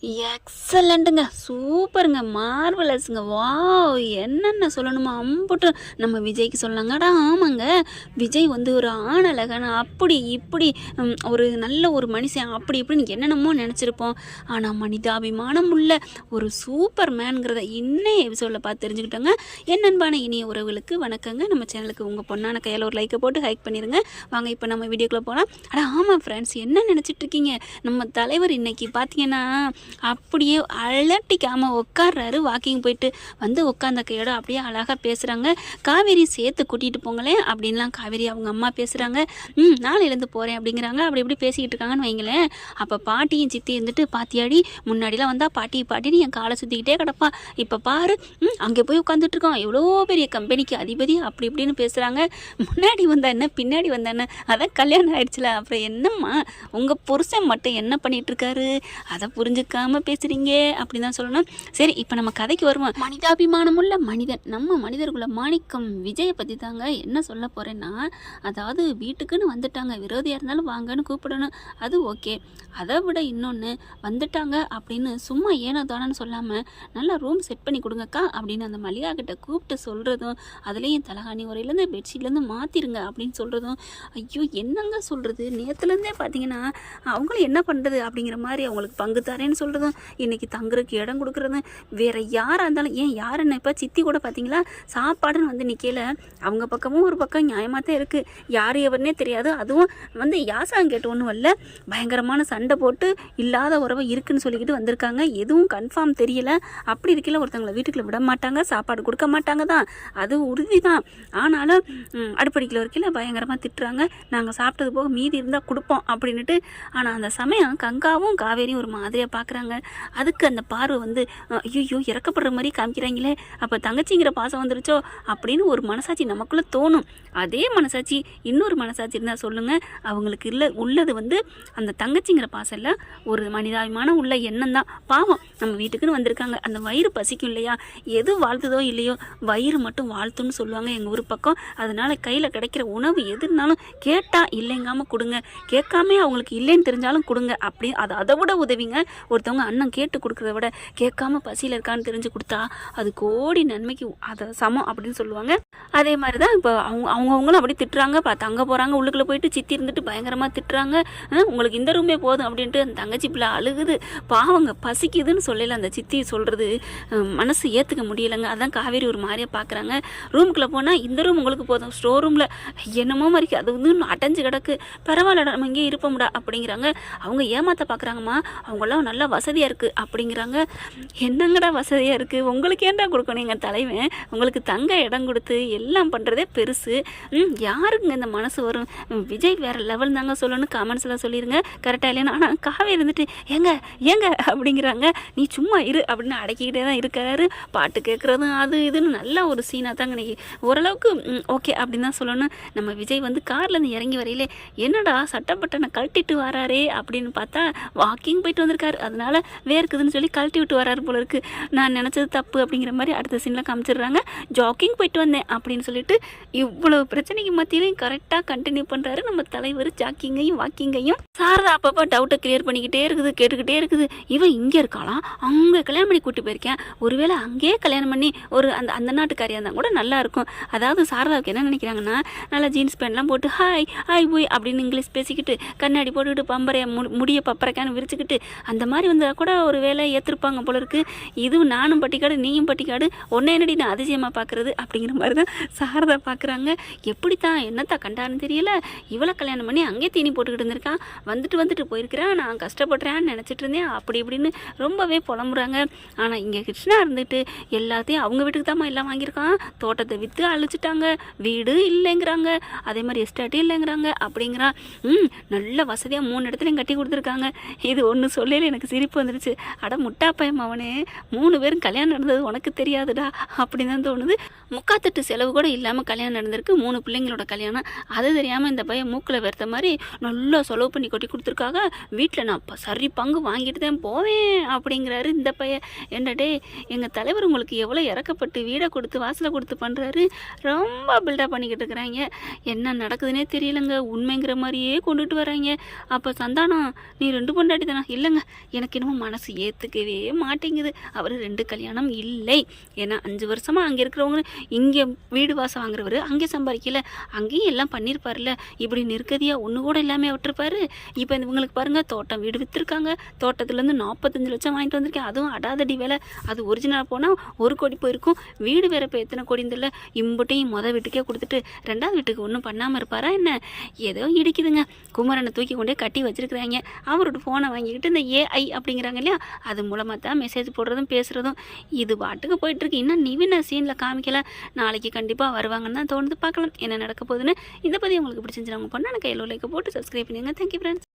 எக்ஸலண்ட்டுங்க. சூப்பருங்க. மார்வலஸ்ங்க. வாவ்! என்னென்ன சொல்லணுமோ அம்புட்டு நம்ம விஜய்க்கு சொல்லலாங்க. ஆமாங்க. விஜய் வந்து ஒரு ஆணழகன் அப்படி இப்படி ஒரு நல்ல ஒரு மனுஷன் அப்படி இப்படின்னு என்னென்னமோ நெனச்சிருப்போம். ஆனா மனிதாபிமானம் உள்ள ஒரு சூப்பர் மேன்ங்கிறத இன்னைய எபிசோடில் பார்த்து தெரிஞ்சுக்கிட்டோங்க. என் அன்பான இனிய உறவுகளுக்கு வணக்கங்க. நம்ம சேனலுக்கு உங்கள் பொண்ணான கையில் ஒரு லைக்கை போட்டு ஹைக் பண்ணிடுங்க. வாங்க இப்போ நம்ம வீடியோக்குள்ளே போகலாம். ஆமாம் ஃப்ரெண்ட்ஸ், என்ன நினச்சிட்டு இருக்கீங்க? நம்ம தலைவர் இன்னைக்கு பார்த்தீங்கன்னா அப்படியே அலட்டிக்காமல் உட்கார்றாரு. வாக்கிங் போயிட்டு வந்து உட்காந்த கையோட அப்படியே அழகாக பேசுகிறாங்க. காவேரி சேர்த்து கூட்டிகிட்டு போங்களேன் அப்படின்லாம் காவேரி அவங்க அம்மா பேசுகிறாங்க. நாளையிலேருந்து போகிறேன் அப்படிங்கிறாங்க. அப்படி இப்படி பேசிக்கிட்டு இருக்காங்கன்னு வைங்களேன். அப்போ பாட்டியும் சித்தி இருந்துட்டு, பாத்தியாடி முன்னாடிலாம் வந்தால் பாட்டின்னு என் காலை சுற்றிக்கிட்டே கிடப்பா, இப்போ பாரு அங்கே போய் உட்காந்துட்ருக்கோம், எவ்வளோ பெரிய கம்பெனிக்கு அதிபதி அப்படி இப்படின்னு பேசுகிறாங்க. முன்னாடி வந்தா என்ன பின்னாடி வந்தா என்ன, அதான் கல்யாணம் ஆயிடுச்சுல, அப்புறம் என்னம்மா உங்கள் புருஷன் மட்டும் என்ன பண்ணிகிட்ருக்காரு, அதை புரிஞ்சுக்காமல் பேசுகிறீங்க அப்படின்னு தான் சொல்லணும். சரி, இப்போ நம்ம கதைக்கு வருவோம். மனிதாபிமானமுள்ள மனிதன், நம்ம மனிதர்குள்ள மாணிக்கம் விஜயை பற்றி தாங்க என்ன சொல்ல போகிறேன்னா, அதாவது வீட்டுக்குன்னு வந்துட்டாங்க, விரோதியாக இருந்தாலும் வாங்கன்னு கூப்பிடணும், அது ஓகே. அதை விட இன்னொன்று, வந்துட்டாங்க அப்படின்னு சும்மா ஏனோ தானன்னு சொல்லாமல் நல்லா ரூம் செட் பண்ணி கொடுங்கக்கா அப்படின்னு அந்த மல்லிகா கிட்ட கூப்பிட்டு சொல்கிறதும், அதுலேயும் தலகாணி உரையிலேருந்து பெட்ஷீட்லேருந்து மாற்றிருங்க அப்படின்னு சொல்கிறதும், ஐயோ என்னங்க சொல்கிறது, நேற்றுலேருந்தே பார்த்தீங்கன்னா அவங்களும் என்ன பண்ணுறது அப்படிங்கிற மாதிரி அவங்களுக்கு பங்கு தரேன்னு சொல்கிறதும், இன்றைக்கி தங்குறதுக்கு இடம் கொடுக்குறதும், வேறு யாராக இருந்தாலும் ஏன் யாருன்னு இப்போ சித்தி கூட பார்த்தீங்களா சாப்பாடுன்னு வந்து நிற்கல, அவங்க பக்கமும் ஒரு பக்கம் நியாயமாக தான் இருக்குது, யார் எவருனே தெரியாது, அதுவும் வந்து யாசாங்க கேட்டு ஒன்றும் வரல, பயங்கரமான சண்டை போட்டு இல்லாத உறவை இருக்குன்னு சொல்லிக்கிட்டு வந்திருக்காங்க, எதுவும் கன்ஃபார்ம் தெரியல. அப்படி இருக்கல ஒருத்தவங்களை வீட்டுக்குள்ள விட மாட்டாங்க, சாப்பாடு கொடுக்க மாட்டாங்க தான், அது உறுதி தான். ஆனாலும் அடுப்படிக்கல வரைக்கும் பயங்கரமாக திட்டுறாங்க, நாங்கள் சாப்பிட்டது போக மீதி இருந்தால் கொடுப்போம் அப்படின்ட்டு. ஆனால் அந்த சமயம் கங்காவும் காவேரியும் ஒரு மாதிரியாக பார்க்குறாங்க. அதுக்கு அந்த பார்வை வந்து ஐயோ இறக்கப்படுற மாதிரி காமிக்கிறாங்களே, அப்போ தங்கச்சிங்கிற பாசம் வந்துருச்சோ அப்படின்னு ஒரு மனசாட்சி நமக்குள்ளே தோணும். அதே மனசாட்சி இன்னொரு மனசாட்சி இருந்தால் சொல்லுங்கள், அவங்களுக்கு உள்ளது வந்து அந்த தங்கச்சிங்கிற பாசம் இல்லை, ஒரு மனிதாபிமானம் உள்ள எண்ணம் தான். பாவம் நம்ம வீட்டுக்குன்னு வந்திருக்காங்க, அந்த வயிறு பசிக்கும் இல்லையா, எது வாழ்த்துதோ இல்லையோ வயிறு மட்டும் வாழ்த்துன்னு சொல்லுவாங்க எங்கள் ஊர் பக்கம். அதனால் கையில் கிடைக்கிற உணவு எது இருந்தாலும் கேட்டால் இல்லைங்காமல் கொடுங்க, கேட்காமே அவங்களுக்கு இல்லைன்னு தெரிஞ்சாலும் கொடுங்க. அப்படி அதை விட உதவிங்க. ஒருத்தவங்க அண்ணன் கேட்டு கொடுக்குறத விட கேட்காம பசியில் இருக்கான்னு தெரிஞ்சு கொடுத்தா அது கோடி நன்மைக்கு அதை சமம் அப்படின்னு சொல்லுவாங்க. அதே மாதிரி தான் இப்போ அவங்கவுங்களும் அப்படி திட்டுறாங்க. தங்க போகிறாங்க, உள்ளுக்குள்ளே போயிட்டு சித்தி இருந்துட்டு பயங்கரமாக திட்டுறாங்க, உங்களுக்கு இந்த ரூமே போதும் அப்படின்ட்டு. அந்த தங்கச்சி பிள்ளை அழுகுது, பாவங்க பசிக்குதுன்னு சொல்லல அந்த சித்தி சொல்கிறது மனசு ஏற்றுக்க முடியலைங்க. அதான் காவேரி ஒரு மாதிரியாக பார்க்குறாங்க. ரூமுக்குள்ளே போனால் இந்த ரூம் உங்களுக்கு போதும், ஸ்டோர் ரூமில் என்னமோ மாதிரி அது வந்து அடைஞ்சு கிடக்கு, பரவாயில்லடா நம்ம இங்கே இருப்போம்டா அப்படிங்கிறாங்க. அவங்க ஏமாற்ற பார்க்குறாங்கம்மா, அவங்களாம் நல்லா வசதியாக இருக்குது அப்படிங்கிறாங்க. என்னங்கடா வசதியாக இருக்குது, உங்களுக்கு ஏன்டா கொடுக்கணும் எங்கள் தலைவன், உங்களுக்கு தங்க இடம் கொடுத்து எல்லாம் பண்ணுறதே பெருசு. யாருக்குங்க இந்த மனசு வரும்? விஜய் வேறு லெவல் தாங்க சொல்லணும், கமெண்ட்ஸில் சொல்லிடுங்க கரெக்டாக இல்லைன்னா. ஆனால் காவே இருந்துட்டு ஏங்க அப்படிங்கிறாங்க, நீ சும்மா இரு அப்படின்னு அடக்கிக்கிட்டே தான் இருக்காரு. பாட்டு கேட்குறதும் அது இதுன்னு நல்ல ஒரு சீனாக தாங்க இன்னைக்கு ஓரளவுக்கு ஓகே அப்படின்னு தான் சொல்லணும். நம்ம விஜய் வந்து கார்லேருந்து இறங்கி வரையிலே என்னடா சட்டப்பட்டனை கழட்டிட்டு வராரே அப்படின்னு பார்த்தா வாக்கிங் போயிட்டு வந்திருக்காரு, அதனால வேர்க்குதுன்னு சொல்லி கழட்டி விட்டு வராரு போல இருக்குது. நான் நினச்சது தப்பு அப்படிங்கிற மாதிரி அடுத்த சீனில் காமிச்சிடுறாங்க. ஜாக்கிங் போயிட்டு வந்தேன் அப்படின்னு சொல்லிட்டு இவ்வளோ பிரச்சனைக்கு மத்தியிலையும் கரெக்டாக கண்டினியூ பண்ணுறாரு நம்ம தலைவர். ஜாக்கிங்கையும் வாக்கிங்கையும் சாரதா அப்பப்போ டவுட்டை கிளியர் பண்ணிக்கிட்டே இருக்குது, கேட்டுக்கிட்டே இருக்குது. இவன் இங்கே இருக்காளாம், அங்கே கல்யாணம் பண்ணி கூட்டி போயிருக்கேன், ஒருவேளை அங்கேயே கல்யாணம் பண்ணி ஒரு அந்த நாட்டுக்காரியாக இருந்தால் கூட நல்லா இருக்கும். அதாவது சாரதாவுக்கு என்ன நினைக்கிறாங்கன்னா, நல்லா ஜீன்ஸ் பேண்ட்லாம் போட்டு ஹாய் போய் அப்படின்னு இங்கிலீஷ் பேசிக்கிட்டு கண்ணாடி போட்டுக்கிட்டு பம்பரைய முடிய பப்பரைக்கான்னு விரிச்சுக்கிட்டு அந்த மாதிரி வந்தால் கூட ஒரு வேலை ஏற்றிருப்பாங்க போல இருக்குது. இதுவும் நானும் பட்டிக்காடு நீயும் பட்டிக்காடு, ஒன்னே என்னடி நான் அதிசயமாக பார்க்குறது அப்படிங்கிற மாதிரி தான் சாரதா பார்க்குறாங்க. எப்படித்தான் என்னத்தான் கண்டான்னு தெரியல, இவளை கல்யாணம் பண்ணி அங்கேயே தீனி போட்டுக்கிட்டு இருந்திருக்கான், வந்துட்டு போயிருக்கிறேன், நான் கஷ்டப்படுறேன்னு நினச்சிட்டு இருந்தேன் அப்படி இப்படின்னு ரொம்பவே புலம்புறாங்க. ஆனால் இங்கே கிருஷ்ணா இருந்துட்டு எல்லாத்தையும் அவங்க வீட்டுக்கு தான் எல்லாம் வாங்கியிருக்கான், தோட்டத்தை விற்று அழிச்சிட்டாங்க, வீடு இல்லைங்கிறாங்க, அதே மாதிரி எஸ்டேட்டு இல்லைங்கிறாங்க அப்படிங்கிறா. நல்ல வசதியாக 3 இடத்துலையும் கட்டி கொடுத்துருக்காங்க. இது ஒன்று சொல்லல எனக்கு சிரிப்பு வந்துடுச்சு. அட முட்டாப்பயம் அவனே, 3 பேரும் கல்யாணம் நடந்தது உனக்கு தெரியாதுடா அப்படின்னு தான் தோணுது. முக்காத்தட்டு செலவு கூட இல்லாமல் கல்யாணம் நடந்திருக்கு, 3 பிள்ளைங்களோட கல்யாணம். அது தெரியாமல் இந்த பையன் மூக்கில் வெறுத்த மாதிரி நல்லா செலவு பண்ணி கொட்டி கொடுத்துருக்காங்க. வீட்டில் நான் சரி பங்கு வாங்கிட்டு தான் போவேன் அப்படிங்கிறாரு இந்த பையன். என்னடே எங்கள் தலைவர் உங்களுக்கு எவ்வளோ இறக்கப்பட்டு வீடை கொடுத்து வாசலை கொடுத்து பண்ணுறாரு, ரொம்ப பில்டப் பண்ணிக்கிட்டு இருக்கிறாங்க. என்ன நடக்குதுன்னே தெரியலங்க, உண்மைங்கிற மாதிரியே கொண்டுட்டு வராங்க. அப்போ சந்தானம் நீ 2 பொண்டாட்டி தானே? இல்லைங்க, எனக்கு எனக்கு என்னமோ மனசு ஏற்றுக்கவே மாட்டேங்குது. அவர் 2 கல்யாணம் இல்லை. ஏன்னா 5 வருஷமாக அங்கே இருக்கிறவங்க இங்கே வீடு வாசம் வாங்குறவர் அங்கே சம்பாதிக்கல, அங்கேயும் எல்லாம் பண்ணியிருப்பார்ல. இப்படி நிற்கதியாக ஒன்று கூட இல்லாமல் விட்டுருப்பாரு. இப்போ இவங்களுக்கு பாருங்கள், தோட்டம் வீடு விற்றுருக்காங்க. தோட்டத்துலேருந்து 45 லட்சம் வாங்கிட்டு வந்திருக்கேன். அதுவும் அடாதடி வேலை. அது ஒரிஜினல் போனால் 1 கோடி போயிருக்கும். வீடு வேறு இப்போ எத்தனை கோடின்னு தெரியல. இம்புட்டையும் வீட்டுக்கே கொடுத்துட்டு 2வது வீட்டுக்கு ஒன்றும் பண்ணாமல் இருப்பாரா என்ன? ஏதோ இடிக்குதுங்க. குமரனை தூக்கி கொண்டே கட்டி வச்சிருக்கிறாங்க. அவரோட ஃபோனை வாங்கிக்கிட்டு இந்த ஏஐ அப்படிங்கிறாங்க இல்லையா, அது மூலமாக தான் மெசேஜ் போடுறதும் பேசுகிறதும் இது பாட்டுக்கு போயிட்டுருக்கு. இன்னும் நிவினை சீனில் காமிக்கல. நாளைக்கு கண்டிப்பாக வருவாங்கன்னு தான் தோணுது. பார்க்கலாம் என்ன நடக்க போகுதுன்னு. இதை பற்றி உங்களுக்கு பிடிச்சிருந்துச்சு அவங்க பண்ண கையில் லைக் போட்டு சப்ஸ்கிரைப் பண்ணுங்க. Thank you friends.